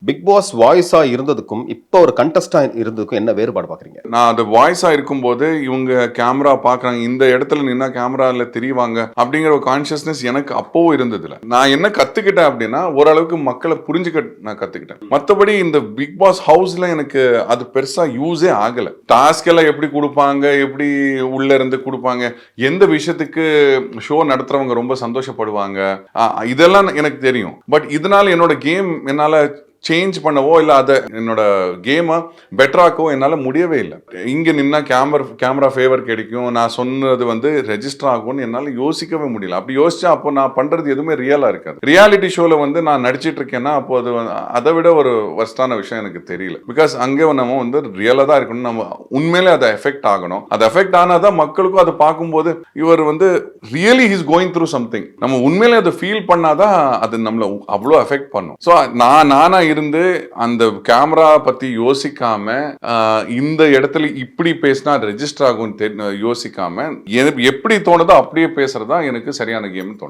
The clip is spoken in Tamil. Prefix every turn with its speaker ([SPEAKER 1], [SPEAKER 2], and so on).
[SPEAKER 1] பிக் பாஸ் வாய்ஸா இருந்ததுக்கும் இப்போ ஒரு கண்டஸ்டா இருந்ததுக்கும் என்ன வேறுபாடு பாக்குறீங்க?
[SPEAKER 2] நான் அது வாய்ஸா இருக்கும்போது இவங்க கேமரா பாக்குறாங்க, இந்த இடத்துல நின்னா கேமரால தெரிவாங்க அப்படிங்கிற ஒரு கான்சியஸ்னஸ் எனக்கு அப்பவும் இருந்ததுல. நான் என்ன கத்துக்கிட்டேன் அப்படின்னா, ஓரளவுக்கு மக்களை புரிஞ்சுக்க நான் கத்துக்கிட்டேன். மத்தபடி இந்த பிக் பாஸ் ஹவுஸ்ல எனக்கு அது பெருசா யூஸே ஆகல. டாஸ்க் எல்லாம் எப்படி கொடுப்பாங்க, எப்படி உள்ள இருந்து கொடுப்பாங்க, எந்த விஷயத்துக்கு ஷோ நடத்துறவங்க ரொம்ப சந்தோஷப்படுவாங்க, இதெல்லாம் எனக்கு தெரியும். பட் இதனால என்னோட கேம் என்னால சேஞ்ச் பண்ணவோ இல்லை அதை என்னோட கேமை பெட்டராக்கவோ என்னால் முடியவே இல்லை. இங்கே நின்னா கேமரா ஃபேவர் கிடைக்கும், நான் சொன்னது வந்து ரெஜிஸ்டர் ஆகும்னு என்னால் யோசிக்கவே முடியல. அப்படி யோசிச்சா அப்போ நான் பண்ணுறது எதுவுமே ரியலாக இருக்காது. ரியாலிட்டி ஷோவில் வந்து நான் நடிச்சிட்டு இருக்கேன்னா அப்போ அது அதை விட ஒரு வர்ஸ்டான விஷயம் எனக்கு தெரியல. பிகாஸ் அங்கே நம்ம வந்து ரியலாக தான் இருக்கணும், நம்ம உண்மையிலே அதை எஃபெக்ட் ஆகணும். அது எஃபெக்ட் ஆனால் தான் மக்களுக்கும் அதை பார்க்கும்போது இவர் வந்து really he's going through something, நம்ம உண்மையிலே அதை ஃபீல் பண்ணாதான் அது நம்மளை அவ்வளோ எஃபெக்ட் பண்ணும். ஸோ நானா இருந்து அந்த கேமரா பத்தி யோசிக்காம இந்த இடத்துல இப்படி பேசினா ரெஜிஸ்டர் ஆகும் யோசிக்காம எப்படி தோணுதோ அப்படியே பேசுறதா எனக்கு சரியான கேம் தோணுது.